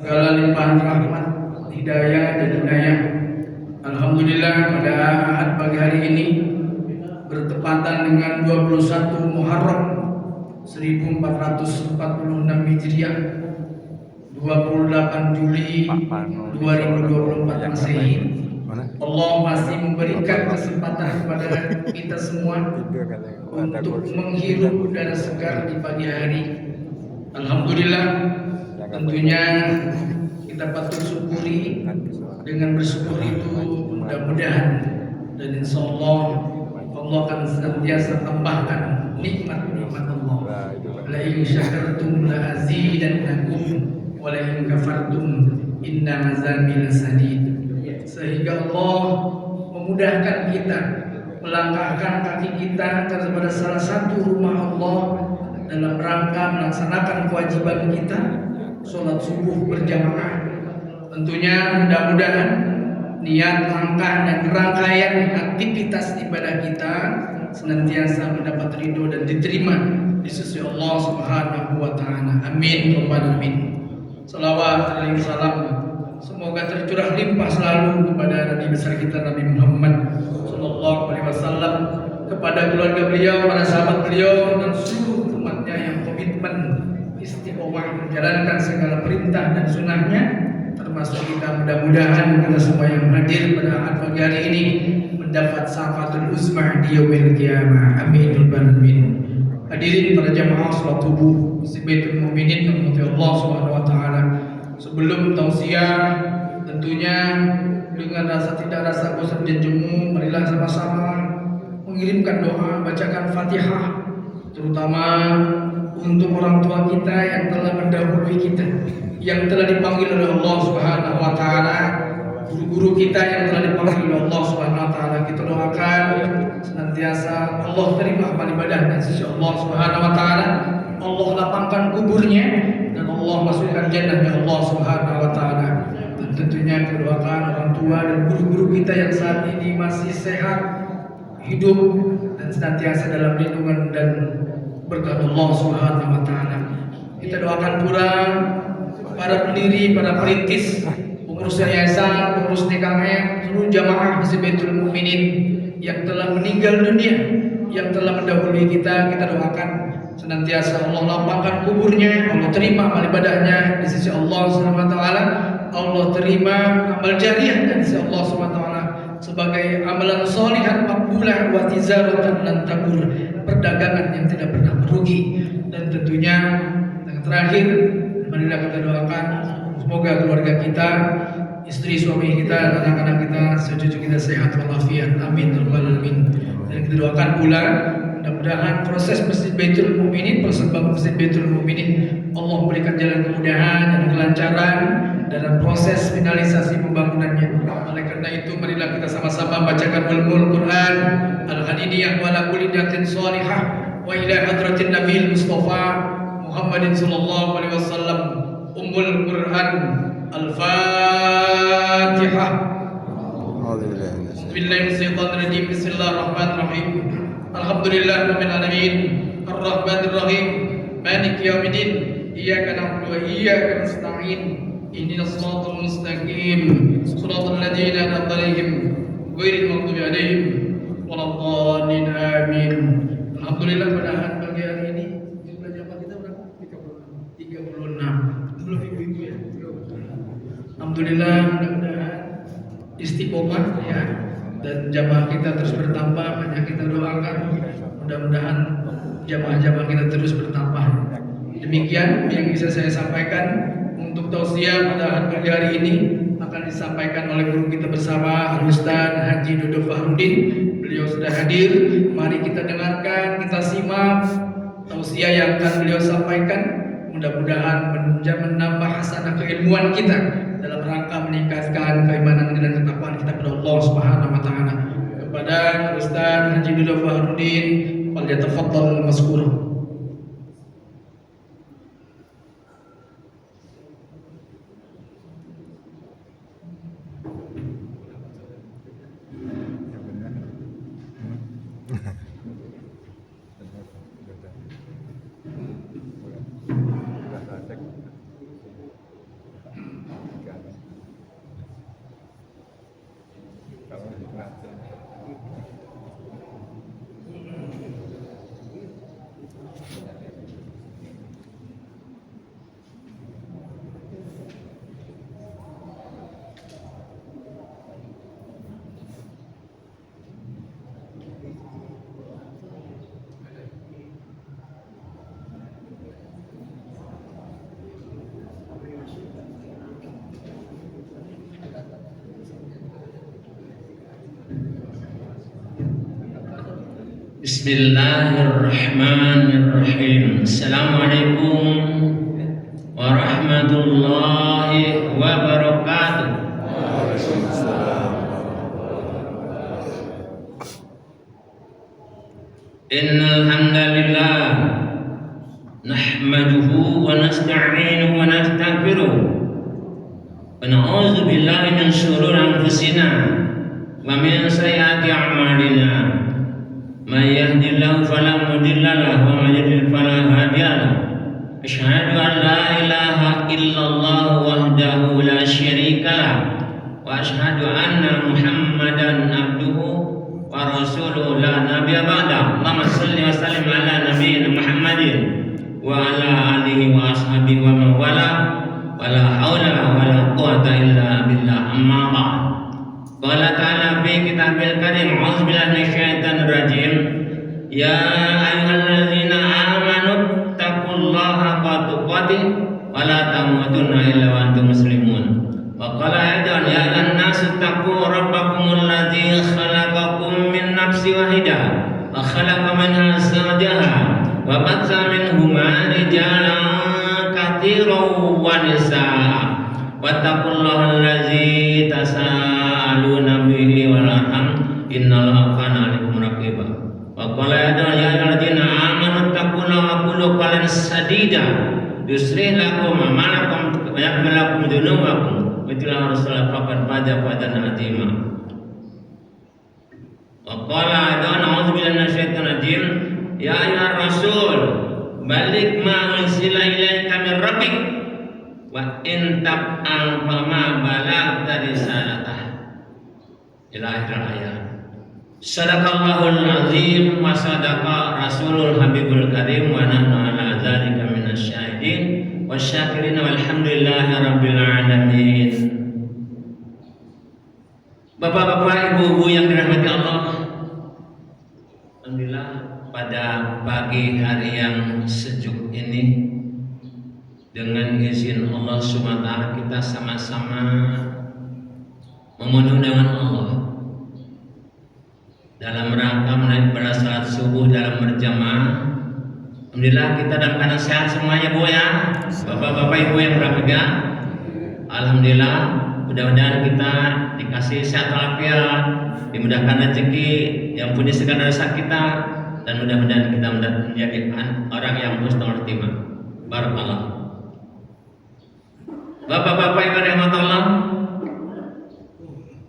segala limpahan rahmat, hidayah dan inayah. Alhamdulillah pada Ahad pagi hari ini bertepatan dengan 21 Muharram 1446 Hijriah, 28 Juli 2024 Masehi. Allah masih memberikan kesempatan kepada kita semua untuk menghirup udara segar di pagi hari. Alhamdulillah, tentunya kita patut syukuri. Dengan bersyukur itu mudah-mudahan dan insya Allah akan senantiasa tambahkan nikmat-nikmat Allah. La in syakartum la azidannakum wa la in kafartum inna azabi lasadid. Sehingga Allah memudahkan kita melangkahkan kaki kita kepada salah satu rumah Allah dalam rangka melaksanakan kewajiban kita sholat subuh berjamaah. Tentunya mudah-mudahan niat, langkah dan rangkaian aktivitas ibadah kita senantiasa mendapat ridho dan diterima di sisi Allah Subhanahu wa taala. Amin rabbal alamin. Salawat dan salam semoga tercurah limpah selalu kepada Nabi besar kita Nabi Muhammad sallallahu alaihi wasallam, kepada keluarga beliau, para sahabat beliau dan seluruh umatnya yang komitmen istiqomah menjalankan segala perintah dan sunnahnya, termasuk kita. Mudah-mudahan kita semua yang hadir pada Ahad pagi hari ini mendapat syafaatul uzma di yaumil qiyamah. Amin rabbal alamin. Hadirin para jamaah salat subuh di Baitul Mukminin yang dirahmati Allah Subhanahu wa taala. Sebelum tausiah, tentunya dengan tidak rasa bosan dan jemu, marilah sama-sama mengirimkan doa, bacakan Fatihah, terutama untuk orang tua kita yang telah mendahului kita, yang telah dipanggil oleh Allah Subhanahu wa taala, guru-guru kita yang telah dipanggil oleh Allah Subhanahu wa taala. Kita doakan senantiasa Allah terima amal ibadah dan sisi Allah Subhanahu wa taala. Allah lapangkan kuburnya dan Allah masukkan jannahnya Allah Subhanahu wa taala. Dan tentunya kita doakan orang tua dan guru-guru kita yang saat ini masih sehat, hidup dan senantiasa dalam lindungan dan berkat Allah Subhanahu wa taala. Kita doakan pula para pendiri, para perintis, pengurus yayasan, pengurus DKM, seluruh jamaah Masjid Baitul Mukminin yang telah meninggal dunia, yang telah mendahului kita. Kita doakan senantiasa Allah lapangkan kuburnya, Allah terima amal ibadahnya di sisi Allah Subhanahu wa taala. Allah terima amal jariah dari sisi Allah Subhanahu wa taala sebagai amalan sholihan maqbulah wa tizaratan lan tabur, perdagangan yang tidak pernah merugi. Dan tentunya yang terakhir, marilah kita doakan semoga keluarga kita, istri suami kita, anak-anak kita, cucu kita sehat walafiat. Amin rabbal alamin. Dan kita doakan pula mudah-mudahan proses Masjid Baitul Mukminin, proses bangun Masjid Baitul Mukminin, Allah memberikan jalan kemudahan dan kelancaran dalam proses finalisasi pembangunannya. Oleh karena itu, marilah kita sama-sama bacakan ulumul Quran al-hadiniyah wa la kulli niyatin shalihah wa ila hadratin Nabil Mustafa Muhammadin sallallahu alaihi wasallam. Ummul Quran Al-Fatihah. Bismillahirrahmanirrahim. Bismillahirrahmanirrahim. Alhamdulillahirabbil alamin. Arrahmanir rahim. Maliki yaumiddin. Iyyaka na'budu wa iyyaka nasta'in. Ihdinas siratal mustaqim. Shiratal ladzina an'amta 'alaihim ghairil maghdubi 'alaihim waladdallin. Amin. Alhamdulillah pada Ahad pagi hari ini jumlah jamaah kita berapa? 36. Belum ibu-ibu ya. Alhamdulillah, mudah-mudahan istiqomah ya, dan jamaah kita terus bertambah. Hanya kita doakan mudah-mudahan jamaah-jamaah kita terus bertambah. Demikian yang bisa saya sampaikan. Untuk tausiah pada Ahad pagi hari ini akan disampaikan oleh guru kita bersama Al-Ustaz Haji Dodo Fahrudin. Beliau sudah hadir. Mari kita dengarkan, kita simak tausiah yang akan beliau sampaikan. Mudah-mudahan menambah hasanah keilmuan kita dalam rangka meningkatkan keimanan dan ketakwaan kita kepada Allah Subhanahu wa taala. Kepada Ustaz Haji Dodo Fahrudin, falyatafaddal mazkur. Bismillahirrahmanirrahim. Assalamualaikum warahmatullahi wabarakatuh. Innal hamdalillah nahmaduhu wa nasta'inuhu wa nastaghfiruh wa na'udzu billahi min shururi anfusina wa min sayyiati a'malina. Man yahdihillahu fala mudilla lahu wa man yudlil fala hadiya lahu. Asyhadu an la ilaha illallah wahdahu la syarika lahu wa asyhadu anna Muhammadan abduhu wa rasuluhu la nabiyya ba'da. Allahumma shalli wa sallim ala nabiyyina Muhammadin wa ala alihi wa ashabihi wa man wala wala haula wala quwwata illa billah. Amma ba'd. Qala ta'ala fi kitabil karim, a'udzu billahi minasyaitonir rajim. Ya ayyuhalladzina amanu taqullaha haqqa tuqatih wa la tamutunna illa wa antum muslimun. Wa qala aidan ya ayyuhan nasu taqu rabbakumul ladzi khalaqakum min nafsin wahidah wa khalaqa minha zawjaha wa batha minhuma rijalan katsiran wa nisaa. Wattaqullaha allazi tasaaluna bihi wal arham innallaha kana 'alaikum raqiba. Wa qala ya ayyuhallazina amanu taqullaha wa qulu qawlan sadida yuslih lakum a'malakum wa yaghfir lakum dzunubakum wa atii'u rasulahu faqad faza fawzan 'azima. Wa qala a'udzu billahi minasyaitonir rajim. Ya ayyuhar rasul balligh ma unzila ilaika min rabbik wa in tab'al fama balagta risalatah ila akhir ayat. Sadaqallahul azim wa sadaqa rasulul habibul karim wa nahnu ala dzalika minasyahidin wasyakirin walhamdulillahi rabbil alamin. Bapak-bapak, ibu-ibu yang dirahmati Allah, alhamdulillah pada pagi hari yang sejuk ini dengan izin Allah SWT kita sama-sama memenuhi dengan Allah dalam rangka menaik pada salat subuh dalam berjamaah. Alhamdulillah kita dalam keadaan sehat semuanya, Bu ya, bapak-bapak ibu yang berbahagia. Alhamdulillah, mudah-mudahan kita dikasih sehat walafiat, dimudahkan rezeki, yang punya segala dosa kita, dan mudah-mudahan kita menjadi orang yang husnul khotimah. Barakallah. Bapak-bapak ibu rahmat Allah,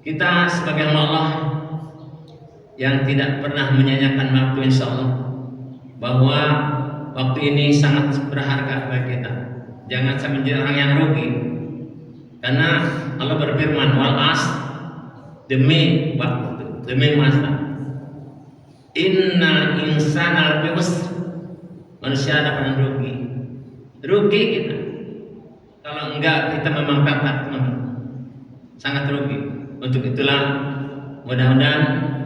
kita sebagai hamba Allah yang tidak pernah menyanyikan waktu, insya Allah bahwa waktu ini sangat berharga bagi kita. Jangan sampai menjadi orang yang rugi, karena Allah berfirman wal as, demi waktu, demi masa, innal insana lafi khusr, manusia akan rugi kita. Kalau enggak kita memangkat sangat rugi. Untuk itulah mudah-mudahan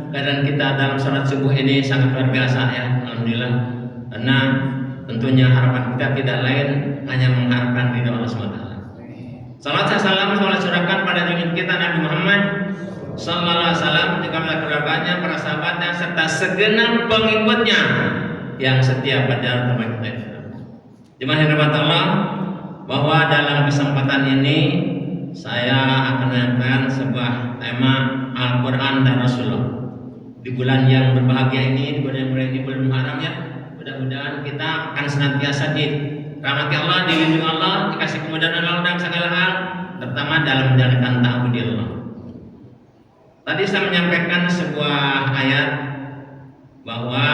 keadaan kita dalam salat subuh ini sangat luar biasa ya, alhamdulillah. Karena tentunya harapan kita tidak lain hanya mengharapkan ridha Allah SWT. Salat salam surahkan pada junjungan kita Nabi Muhammad sallallahu alaihi wasallam, kepada keluarganya, para sahabatnya, serta segenap pengikutnya yang setia pada agama kita. Jemaah yang dirahmati Allah, bahwa dalam kesempatan ini saya akan menyampaikan sebuah tema Al-Quran dan Rasulullah di bulan yang berbahagia ini, di bulan yang mulia ini, bulan Muharram ya. Mudah-mudahan kita akan senantiasa dirahmati Allah, dilindungi Allah, dikasih kemudahan Allah dalam segala hal, terutama dalam menjalankan ta'budi Allah. Tadi saya menyampaikan sebuah ayat bahwa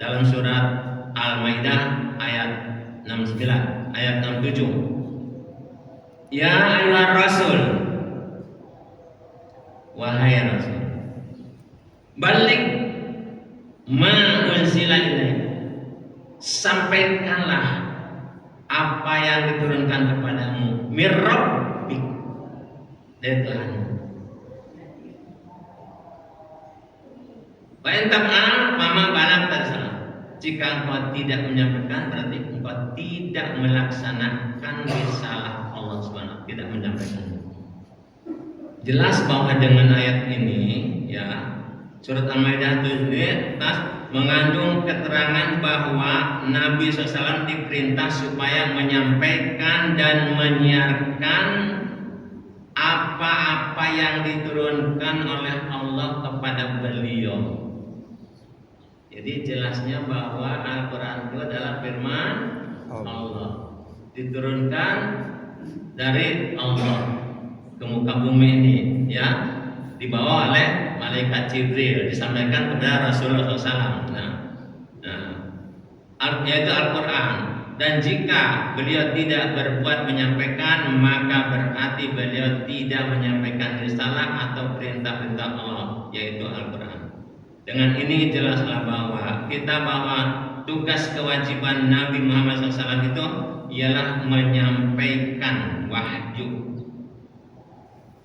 dalam surat Al-Maidah ayat 69, ayat 67. Ya ayyuhar rasul, wahai rasul. balik ma unsila ilaik, sampaikanlah apa yang diturunkan kepadamu mir rabbik, dari Tuhanmu. Wa in taf'al fama balagta risalah. Jika engkau tidak menyampaikan, berarti engkau tidak melaksanakan risalah Allah Subhanahu, tidak menyampaikan. Jelas bahwa dengan ayat ini ya, surat Al-Maidah 7 mengandung keterangan bahwa Nabi SAW diperintah supaya menyampaikan dan menyiarkan apa-apa yang diturunkan oleh Allah kepada beliau. Jadi jelasnya bahwa Al-Quran itu adalah firman Allah, diturunkan dari Allah ke muka bumi ini, ya, dibawa oleh malaikat Jibril, disampaikan kepada Rasulullah SAW. Yaitu Al-Quran. Dan jika beliau tidak berbuat menyampaikan, maka berarti beliau tidak menyampaikan risalah atau perintah-perintah Allah, yaitu Al-Quran. Dengan ini jelaslah bahwa tugas kewajiban Nabi Muhammad SAW itu ialah menyampaikan wahyu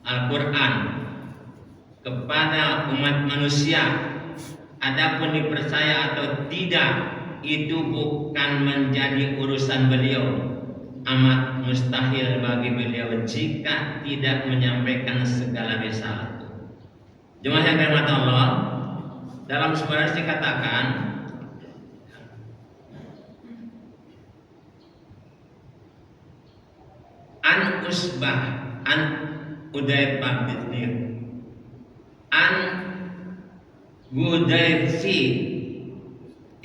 Al-Quran kepada umat manusia. Adapun dipercaya atau tidak, itu bukan menjadi urusan beliau. Amat mustahil bagi beliau jika tidak menyampaikan segala risalah. Jemaah yang dirahmati Allah, dalam sebuah hadis dikatakan, an usbah an Hudzaifah bin Nir an Hudzaifah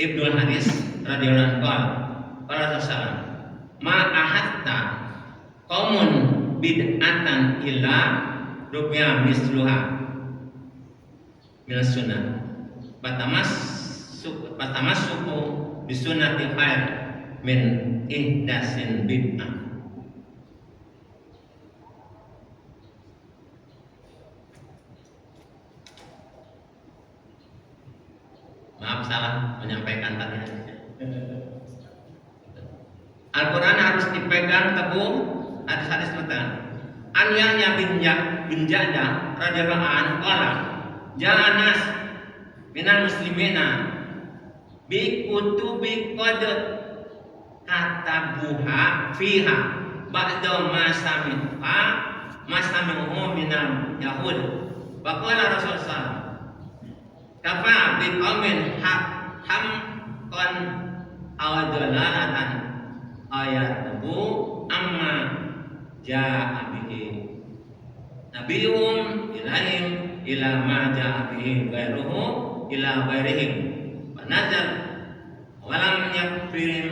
Ibnu Haris radhiyallahu anhu qala sallallahu ma ahatta qaumun bid'atan illa rubiya misluha min sunnah Patamassuku bisunnati khair min ihdasin bid'ah. Maaf salah menyampaikan tadi. Al-Quran harus dipegang teguh, hadis-hadis tentang An Yahya bin Ja'dah radhiyallahu anhu qala ja'a nas minal muslimina bi kutubi qad katabuha fiha ba'da ma sami'u minal yahud wa qala Rasulullah kafa bi qaumin hamqan aw dalalatan ayatuhu amma ja'a bihi nabiyum ilahim ila ma ja'a bihi ghairuhu ila ghairihim wa nazal wa lam yakfir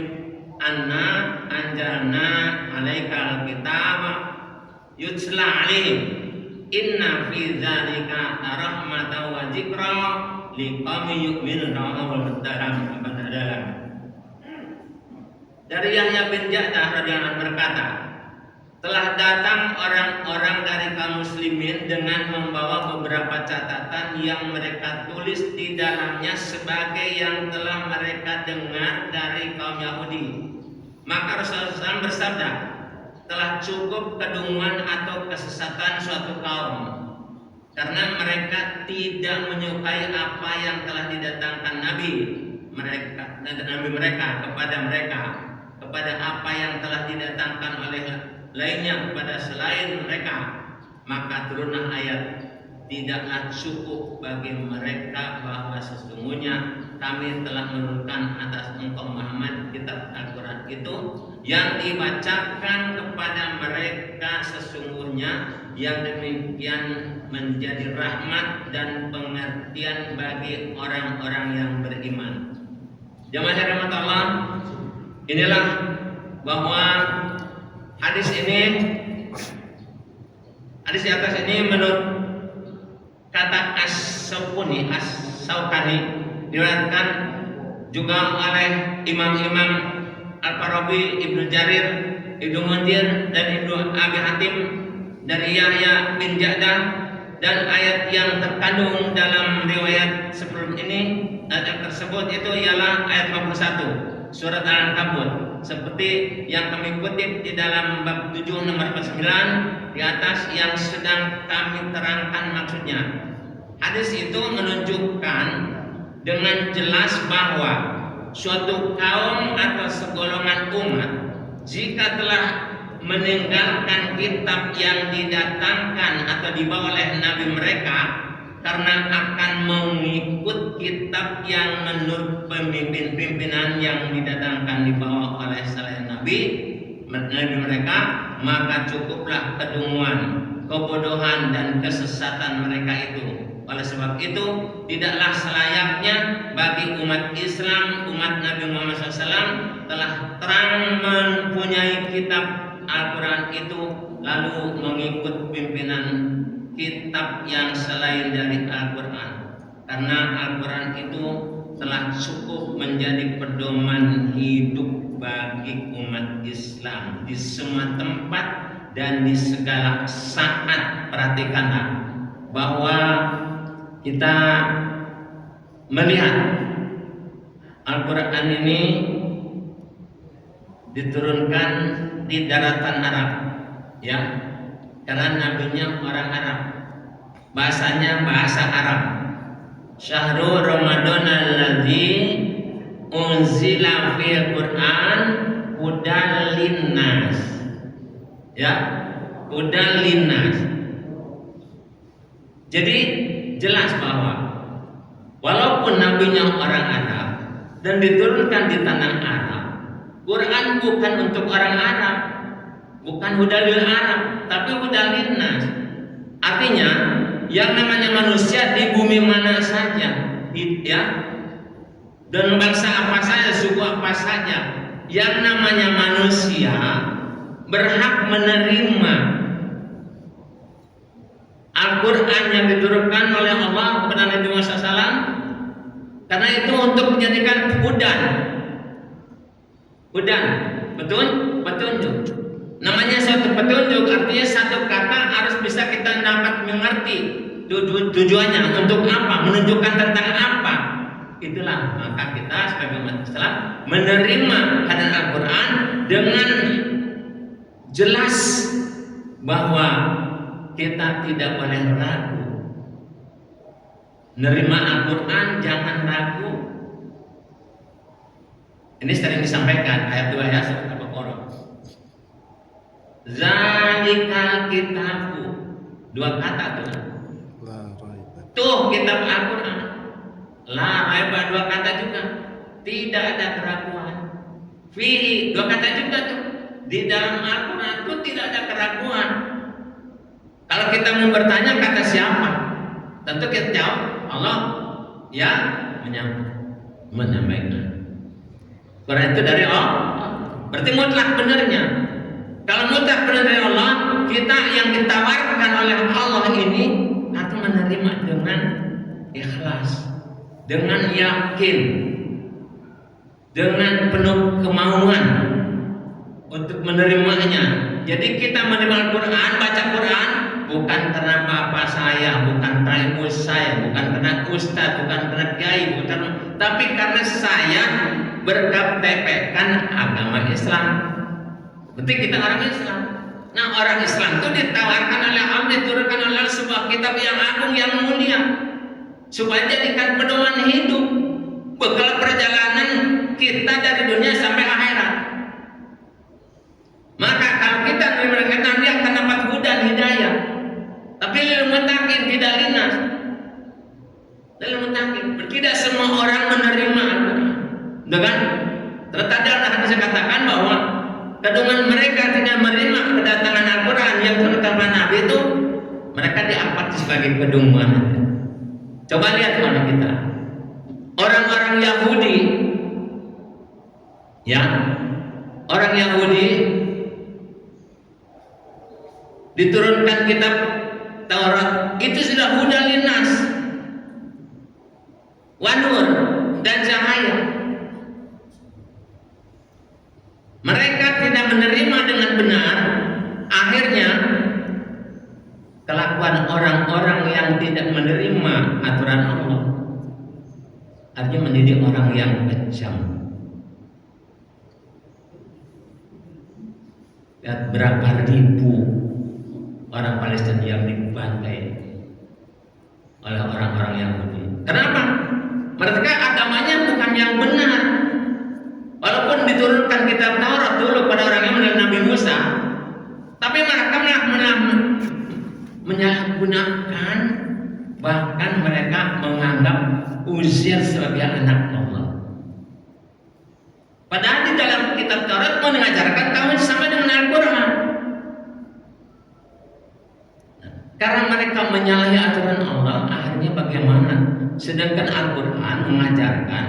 anna anjalna alaikal kitaba yutla alaihim inna fi dzalika rahmatan wa dzikra liqaumin yu'minuna wal dalam dalam. Dari Yahya bin Ja'dah radhiyallahu anhu berkata, telah datang orang-orang dari kaum muslimin dengan membawa beberapa catatan yang mereka tulis di dalamnya sebagai yang telah mereka dengar dari kaum Yahudi. Maka Rasulullah SAW bersabda, telah cukup kedunguan atau kesesatan suatu kaum karena mereka tidak menyukai apa yang telah didatangkan Nabi mereka kepada apa yang telah didatangkan oleh lainnya kepada selain mereka. Maka turunlah ayat, tidaklah cukup bagi mereka bahwa sesungguhnya kami telah menurunkan atas engkau Muhammad kitab Al-Quran itu yang dibacakan kepada mereka, sesungguhnya yang demikian menjadi rahmat dan pengertian bagi orang-orang yang beriman. Jamaah rahmat Allah, inilah bahwa hadis di atas ini menurut kata As-Sawkani diriwayatkan juga oleh imam-imam Al-Farabi, Ibnu Jarir, Ibnu Munzir dan Ibnu Abi Hatim dari Yahya bin Ja'dah dan ayat yang terkandung dalam riwayat sebelum ini, ayat tersebut itu ialah ayat 51 surat Al-Ankabut, seperti yang kami kutip di dalam bab 7 nomor 9 di atas yang sedang kami terangkan maksudnya. Hadis itu menunjukkan dengan jelas bahwa suatu kaum atau segolongan umat jika telah meninggalkan kitab yang didatangkan atau dibawa oleh nabi mereka karena akan mengikut kitab yang menurut pimpinan yang didatangkan dibawa oleh selain nabi mereka, maka cukuplah kedunguan, kebodohan dan kesesatan mereka itu. Oleh sebab itu, tidaklah selayaknya bagi umat Islam, umat Nabi Muhammad SAW telah terang mempunyai kitab Al-Quran itu lalu mengikut pimpinan kitab yang selain dari Al-Quran, karena Al-Quran itu telah cukup menjadi pedoman hidup bagi umat Islam di semua tempat dan di segala saat. Perhatikanlah bahwa kita melihat Al-Quran ini diturunkan di daratan Arab, ya, karena nabinya orang Arab, bahasanya bahasa Arab. Syahrul Ramadan alladzi unzila fil Quran hudal linnas, ya, hudal linnas. Jadi jelas bahwa walaupun nabinya orang Arab dan diturunkan di tanah Arab, Quran bukan untuk orang Arab, bukan hudalil Arab, tapi hudalil nas. Artinya yang namanya manusia di bumi mana saja, ya, dan bangsa apa saja, suku apa saja, yang namanya manusia berhak menerima Al-Quran yang diturunkan oleh Allah kepada Nabi Muhammad SAW, karena itu untuk menjadikan hudan, petunjuk. Namanya suatu petunjuk, artinya satu kata harus bisa kita dapat mengerti tujuannya untuk apa, menunjukkan tentang apa. Itulah maka kita sebagai umat Islam menerima hadirnya Al-Quran dengan jelas bahwa kita tidak boleh ragu. Nerima Al-Quran jangan ragu. Ini sering disampaikan ayat 2 ya surat Al-Baqarah. Zalikal kitabu, 2 kata tuh. Tuh kitab Al-Quran. La raiba, 2 kata juga. Tidak ada keraguan. Fihi, 2 kata juga tuh. Di dalam Al-Quran itu tidak ada keraguan. Kalau kita mau bertanya kata siapa? Tentu kita jawab Allah yang menyampaikan. Quran itu dari Allah. Berarti mutlak benarnya. Kalau mutlak benar dari Allah, kita yang ditawarkan oleh Allah ini harus menerima dengan ikhlas, dengan yakin, dengan penuh kemauan untuk menerimanya. Jadi kita menerima Al-Quran, baca Quran bukan karena bapak saya, bukan karena ibu saya, bukan karena ustaz, bukan karena kiai, bukan, tapi karena saya berkaptepekan agama Islam. Berarti kita orang Islam. Nah, orang Islam itu ditawarkan oleh Allah, diturunkan oleh sebuah kitab yang agung, yang mulia, supaya jadikan pedoman hidup, bekal perjalanan kita dari dunia sampai akhirat. Maka kalau kita menerima nanti akan dapat hudan hidayah. Tapi lil muttaqin tidak linas. Lil muttaqin, tidak semua orang menerima Al-Quran. Dengan tertanda dalam hadis katakan bahwa kedungan mereka tidak menerima kedatangan Al-Quran yang terutama Nabi itu, mereka diangkat sebagai kedungan. Coba lihat mana kita. Orang-orang Yahudi, ya, orang Yahudi diturunkan kitab Taurat itu sudah hudan linnas, wanur dan cahaya. Mereka tidak menerima dengan benar, akhirnya kelakuan orang-orang yang tidak menerima aturan Allah, artinya menjadi orang yang kejam. Lihat berapa ribu orang Palestina yang dibantai oleh orang-orang Yahudi. Kenapa? Mereka agamanya bukan yang benar. Walaupun diturunkan kitab Taurat dulu pada orang yang mengenal Nabi Musa, tapi mereka menyalahgunakan, bahkan mereka menganggap Uzair sebagai anak Allah. Padahal di dalam kitab Taurat mengajarkan tauhid sama dengan Al-Quran. Karena mereka menyalahi aturan Allah, akhirnya bagaimana? Sedangkan Al-Quran mengajarkan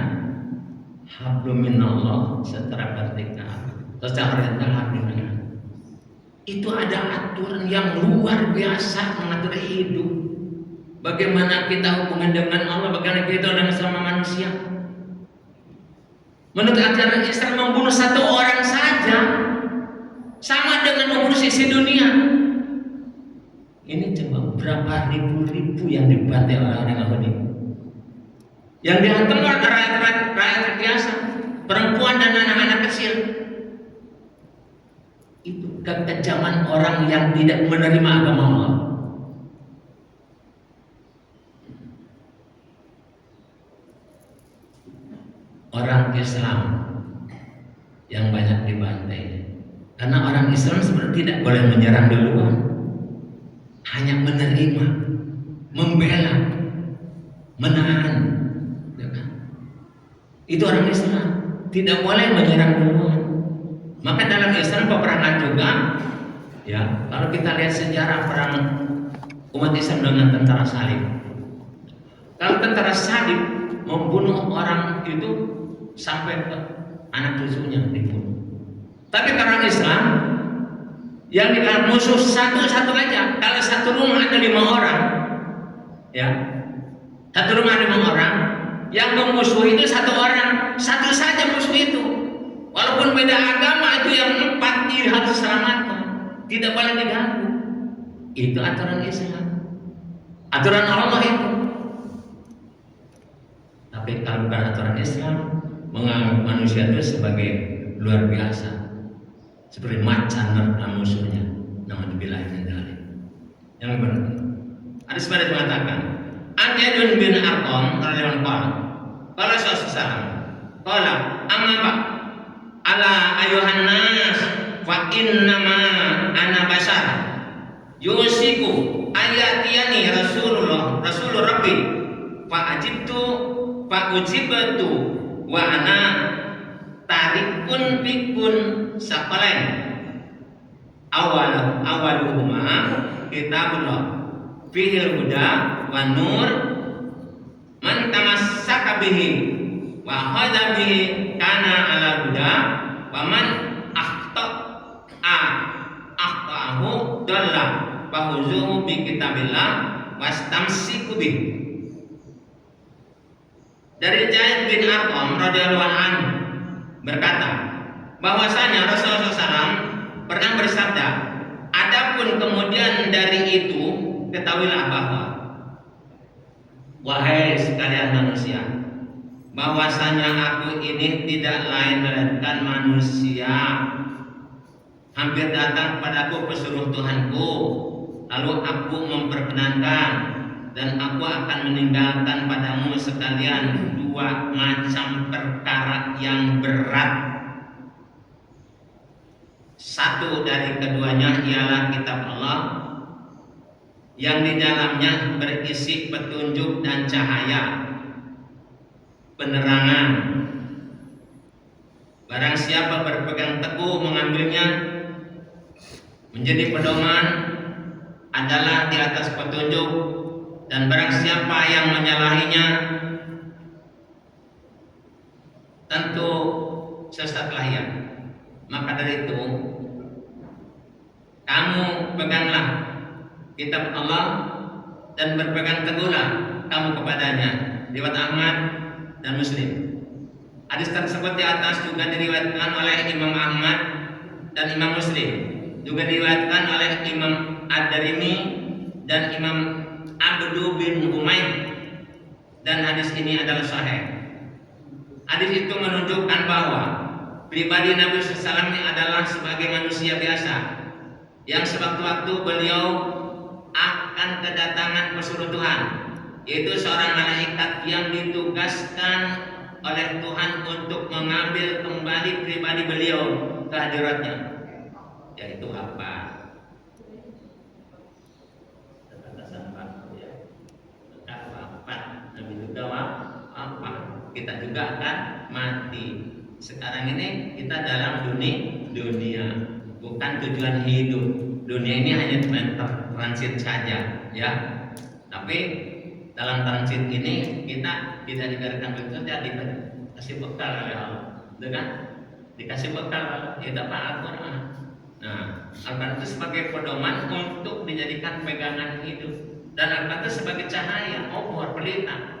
hablum minallah secara vertikal, secara horizontal. Itu ada aturan yang luar biasa mengatur hidup. Bagaimana kita hubungan dengan Allah, bagaimana kita dengan sama manusia. Menurut ajaran Islam, membunuh satu orang saja sama dengan membunuh sisi dunia. Ini coba berapa ribu-ribu yang dibantai oleh orang Yahudi, yang dihantam oleh rakyat biasa, perempuan dan anak-anak kecil. Itu kekejaman orang yang tidak menerima agama Allah. Orang Islam yang banyak dibantai karena orang Islam sebenarnya tidak boleh menyerang duluan, hanya menerima, membela, menahan. Itu orang Islam, tidak boleh menyerang duluan. Maka dalam Islam peperangan juga, ya, kalau kita lihat sejarah perang umat Islam dengan tentara salib. Kalau tentara salib membunuh orang itu sampai ke anak cucunya dibunuh. Tapi kalau orang Islam yang dikatakan musuh satu-satu aja, kalau satu rumah ada 5 orang, ya, satu rumah ada 5 orang, yang memusuhi itu 1 orang, satu saja musuh itu. Walaupun beda agama, itu yang 4 harus selamatkan, tidak boleh diganggu. Itu aturan Islam, aturan Allah itu. Tapi kalau bukan aturan Islam, menganggap manusia itu sebagai luar biasa, seperti macan menerkam musuhnya. Namun dibilang yang benar. Ada sebagian mengatakan, An-Yadun bin Arqam radhiyallahu anhu, qala sallallahu qala amma ba ala ayuhan nas fa innama ana bashar yusiku ayatiyani rasulur rabbi fa ajibtu fa ujibtu wa ana tarikun bikun sakalain awaluhuma kitabullah fihil huda wa nur man tamassaka bihi wa hadha bihi kana ala huda wa man akhtahu dalla fahuzuhu bi kitabillah wastamsiku bihi. Dari Zaid bin Arqam radhiyallahu anhu berkata bahwasanya Rasulullah SAW pernah bersabda, adapun kemudian dari itu ketahuilah bahwa wahai sekalian manusia, bahwasanya aku ini tidak lain melainkan manusia. Hampir datang padaku pesuruh Tuhanku, lalu aku memperkenankan, dan aku akan meninggalkan padamu sekalian 2 macam perkara yang berat. Satu dari keduanya ialah kitab Allah, yang di dalamnya berisi petunjuk dan cahaya, penerangan. Barang siapa berpegang teguh mengambilnya menjadi pedoman adalah di atas petunjuk, dan barang siapa yang menyalahinya tentu sesatlah ia. Maka dari itu kamu peganglah kitab Allah dan berpegang teguhlah kamu kepadanya. Riwayat Ahmad dan Muslim. Hadis tersebut di atas juga diriwayatkan oleh Imam Ahmad dan Imam Muslim, juga diriwayatkan oleh Imam Ad-Darimi dan Imam Abdu bin Umayyah, dan hadis ini adalah sahih. Hadis itu menunjukkan bahwa pribadi Nabi SAW ini adalah sebagai manusia biasa yang sewaktu-waktu beliau akan kedatangan pesuruh Tuhan, yaitu seorang malaikat yang ditugaskan oleh Tuhan untuk mengambil kembali pribadi beliau ke hadiratnya. Yaitu apa? Nabi juga apa? Kita juga akan mati. Sekarang ini kita dalam dunia, bukan tujuan hidup. Dunia ini hanya transit saja, ya. Tapi dalam transit ini kita tidak diberikan bekerja, dikasih bekal oleh Allah, dengan dikasih bekal itu apa? Al-Quran. Nah, Al-Quran itu sebagai pedoman untuk dijadikan pegangan hidup, dan Al-Quran itu sebagai cahaya, obor, pelita.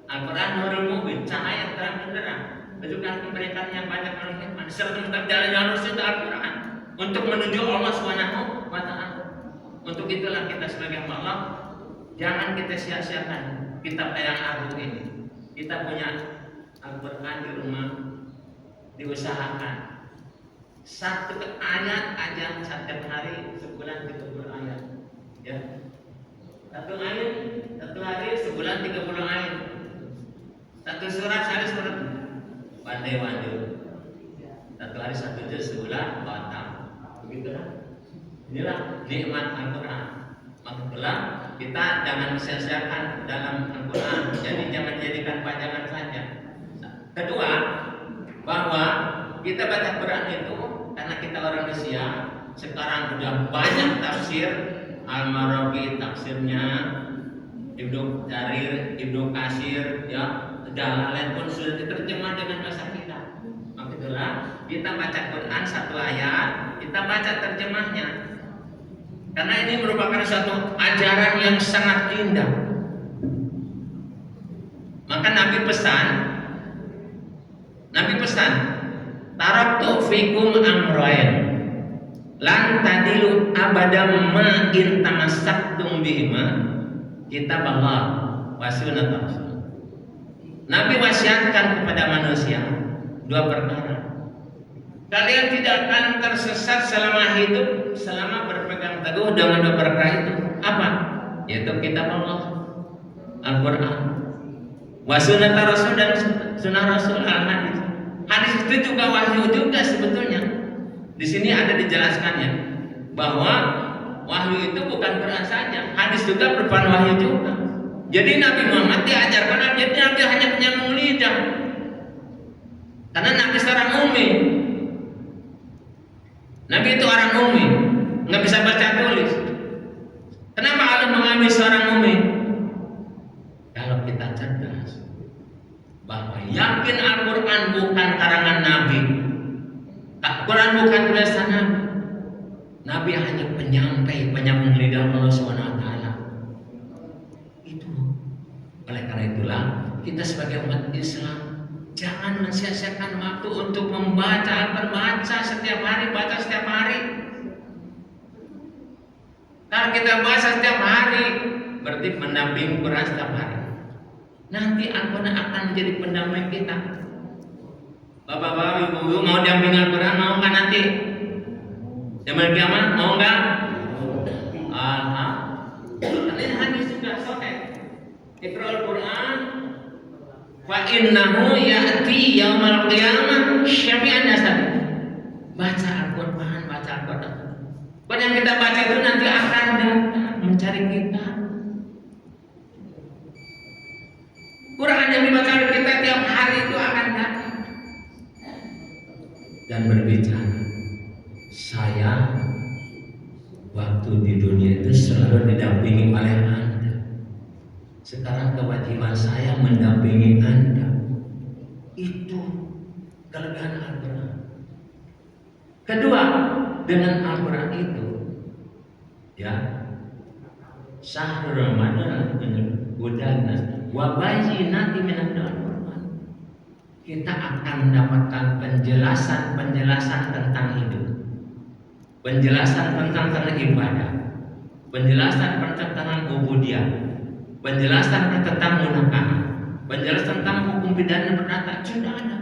Al-Quran nurul mubin, cahaya terang benderang, menunjukkan kebaikan yang banyak orang iman, serta tetap jalan yang lurus itu Al-Quran untuk menuju Allah Subhanahu wa Ta'ala. Untuk itulah kita sebagai hamba Allah, jangan kita sia-siakan kitab yang agung ini. Kita punya Al-Quran di rumah, diusahakan satu ayat aja setiap hari, sebulan 30 ayat, ya. Satu hari sebulan 30 ayat. Satu surat sehari surat pandai-pandai. Satu hari satu juz, sebulan batam. Begitulah. Inilah nikmat Al-Quran. Makanya kita jangan sia-siakan dalam Al-Quran. Jadi jangan jadikan pajangan saja. Kedua, bahwa kita baca Quran itu karena kita orang Asia. Sekarang sudah banyak tafsir. Al-Marawi tafsirnya, Ibnu Jarir, Ibnu Katsir, ya. Jalalain pun sudah diterjemah dengan bahasa kita. Maka itulah kita baca Quran satu ayat, kita baca terjemahnya. Karena ini merupakan suatu ajaran yang sangat indah. Maka Nabi pesan, taraktu fikum amrayn lan tadilu abadam ma in tamassaktum bihima kitab Allah wa sunnat Rasul. Nabi wasiatkan kepada manusia dua perkara. Kalian tidak akan tersesat selama hidup, selama berpegang teguh dengan dua perkara itu. Apa? Yaitu kitab Allah, Al-Quran, wa sunnat Rasul, dan sunnah Rasul, al-hadis. Hadis itu juga wahyu juga sebetulnya. Di sini ada dijelaskannya bahwa wahyu itu bukan Quran saja, hadis juga merupakan wahyu juga. Jadi Nabi Muhammad diajarkan, jadi Nabi hanya penyambung lidah. Karena Nabi seorang ummi. Nabi itu orang ummi, nggak bisa baca tulis. Kenapa Allah mengambil seorang ummi? Kalau kita cerdas, bahwa yakin Al-Quran bukan karangan Nabi, Al-Quran bukan tulisan Nabi. Nabi hanya penyambung lidah Allah SWT. Itu. Oleh karena itulah kita sebagai umat Islam jangan mensia-siakan waktu untuk baca setiap hari. Kalau kita baca setiap hari, berarti mendampingi Quran setiap hari. Nanti Al-Quran akan menjadi pendamping kita. Bapak-bapak, ibu-ibu mau dampingi Al-Quran, mau nggak nanti? Zaman kiamat mau nggak? Ini hadis juga sahih. Iqra'ul Quran fa innahu ya'ti yaumal qiyamah syafi'an nasab. Baca Al-Quran. Apa yang kita baca itu nanti akan datang mencari kita. Quran yang dibaca oleh kita tiap hari itu akan datang dan berbicara. Saya waktu di dunia itu selalu didampingi oleh Anda. Sekarang kewajiban saya mendampingi Anda. Itu kelebihan Al-Quran. Kedua, dengan Al-Quran itu, ya, syahrul Ramadan hudana wa bayyinatin minal Quran. Kita akan mendapatkan penjelasan tentang hidup, penjelasan tentang ibadah, penjelasan tentang ubudiyah, penjelasan tentang munakaha, penjelasan tentang hukum pidana perdata sudah ada.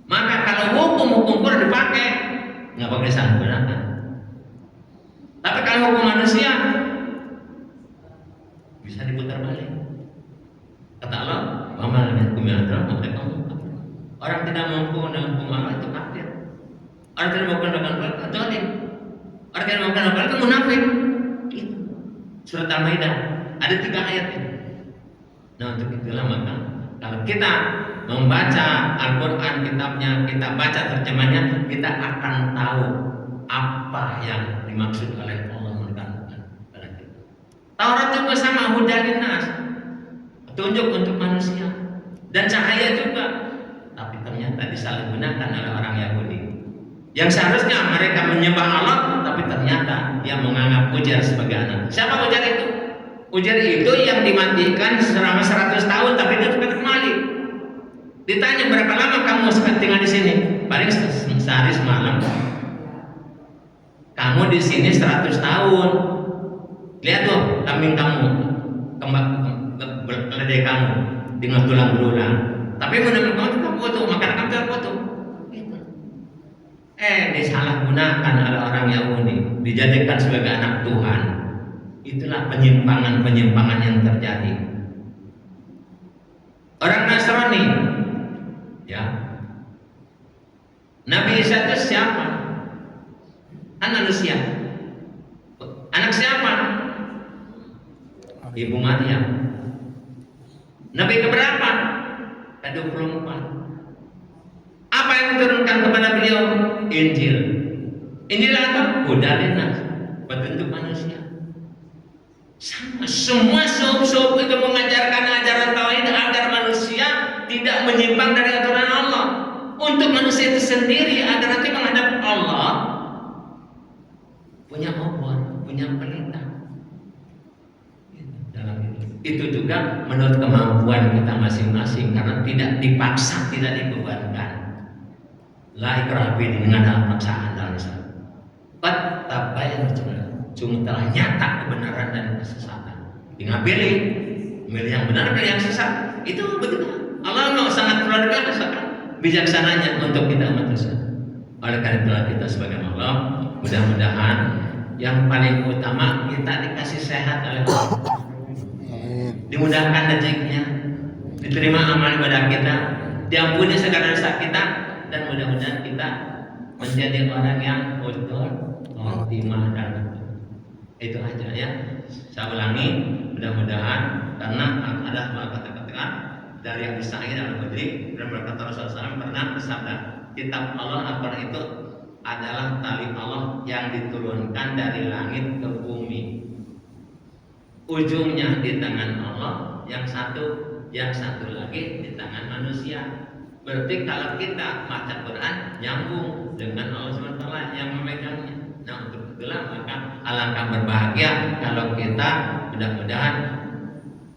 Maka kalau hukum Quran dipakai, nggak pakai sangguratan. Tapi kalau hukum manusia bisa diputar balik. Kata Allah, "Wa lam yakum ya'lam orang tidak mampu dengan hukum Allah itu kafir. Orang tidak mampu dengan Allah itu zalim. Orang tidak mampu dengan Allah itu munafik." Itu surat Al-Maidah ada 3 ayat ini. Nah, untuk itulah maka kalau kita membaca Al-Quran kitabnya, kita baca terjemahnya, kita akan tahu apa yang dimaksud oleh Allah menekankan pada kita. Taurat juga sama, hudan nas, petunjuk untuk manusia dan cahaya juga, tapi ternyata disalahgunakan oleh orang Yahudi yang seharusnya mereka menyembah Allah, tapi ternyata dia menganggap Uzair sebagai anak. Siapa Uzair itu? Uzair itu yang dimatikan selama 100 tahun, tapi dia sudah kembali. Ditanya berapa lama kamu tinggal di sini? Paling sehari semalam. Kamu di sini 100 tahun. Lihat tuh kambing kamu, keledai kamu, dengan tulang belulang. Tapi menurut kamu tetap foto, makan kamu tetap foto. Disalahgunakan oleh orang Yahudi, dijadikan sebagai anak Tuhan. Itulah penyimpangan yang terjadi. Orang Nasrani, ya, Nabi Isa itu siapa? Kan manusia. Anak siapa? Ibu Maryam. Nabi keberapa? Ke-24. Apa yang diturunkan kepada beliau? Injil. Injil apa? Hudan linnas, petunjuk manusia. Sama, semua suhuf itu mengajarkan ajaran tauhid agar manusia tidak menyimpang dari aturan Allah. Untuk manusia itu sendiri agar nanti menghadap Allah punya obor, punya perintah. Itu juga menurut kemampuan kita masing-masing, karena tidak dipaksa, tidak dibebankan. La ikraha fi din, dengan paksaan dalam Islam. Qad tabayyana cuma telah nyata kebenaran dan kesesatan. Tinggal milih yang benar, pilih yang sesat. Itu begitu. Allah mau sangat luar biasa bijaksananya untuk kita manusia. Oleh karena itulah kita sebagai Allah, mudah-mudahan yang paling utama kita dikasih sehat oleh Allah, dimudahkan rezekinya, diterima amal ibadah kita, diampuni segala dosa kita, dan mudah-mudahan kita menjadi orang yang utuh, khotimah dan itu aja ya. Saya ulangi, mudah-mudahan karena ada kata-kata dari yang Sa'id Al-Khudri dan berkata Rasulullah SAW pernah bersabda, kitab Allah Al-Quran itu adalah tali Allah yang diturunkan dari langit ke bumi. Ujungnya di tangan Allah, yang satu lagi di tangan manusia. Berarti kalau kita baca Quran nyambung dengan Allah SWT yang memegangnya. Nah, untuk itulah maka alangkah berbahagia kalau kita mudah-mudahan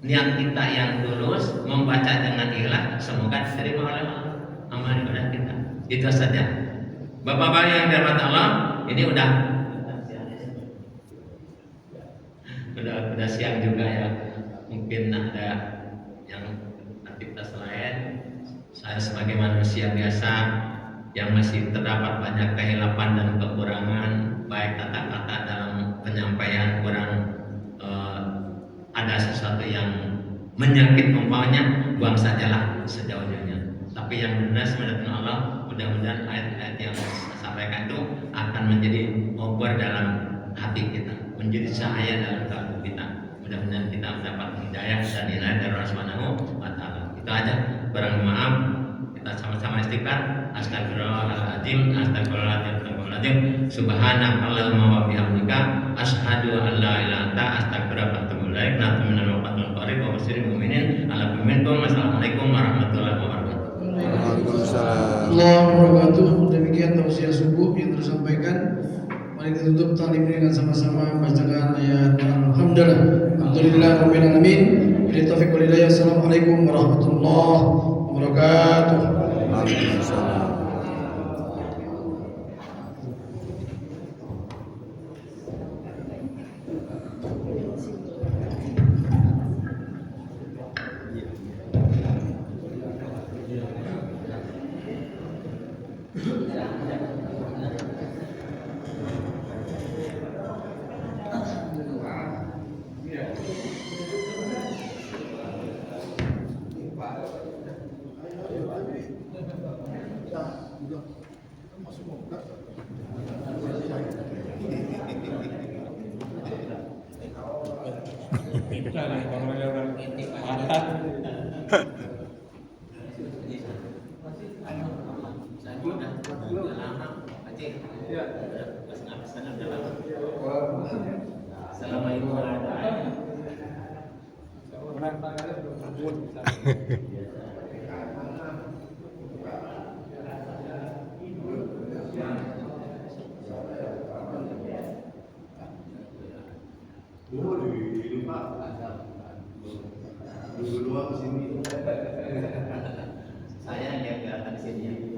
niat kita yang tulus membaca dengan ikhlas, semoga diterima oleh Allah amal ibadah kita. Itu saja. Bapak-bapak yang dirahmati Allah, ini udah siang juga ya. Mungkin ada yang aktivitas lain. Saya sebagai manusia biasa yang masih terdapat banyak kehilapan dan kekurangan, baik kata-kata dalam penyampaian kurang ada sesuatu yang menyakit umpamanya, buang sajalah sejauh-jauhnya. Tapi yang benar mendatangkan Allah, mudah-mudahan ayat-ayat yang saya sampaikan itu akan menjadi obor dalam hati kita, menjadi cahaya dalam kalbu kita. Mudah-mudahan kita mendapat hidayah dan inayah dari Allah Subhanahu wa Ta'ala. Itu aja. Kurang maaf, kita sama-sama istighfar. Astagfirullahaladzim, astagfirullahaladzim. Subhanakallahumma wa bihamdika, asyhadu an la ilaha illa anta, astaghfiruka wa atubu ilaik. Na'udzu minal muqaddim qarib wa basyiril mu'minin. Assalamualaikum warahmatullahi wabarakatuh. Waalaikumsalam warahmatullahi wabarakatuh. Demikian tausiah subuh yang tersampaikan. Mari kita tutup talim dengan sama-sama bacakan ayat Alhamdulillah. Alhamdulillahirabbil alamin. Bila taufiq wal hidayah. Assalamualaikum warahmatullahi wabarakatuh. Waalaikumsalam. Selama itu ada. Saya yang datang di sini.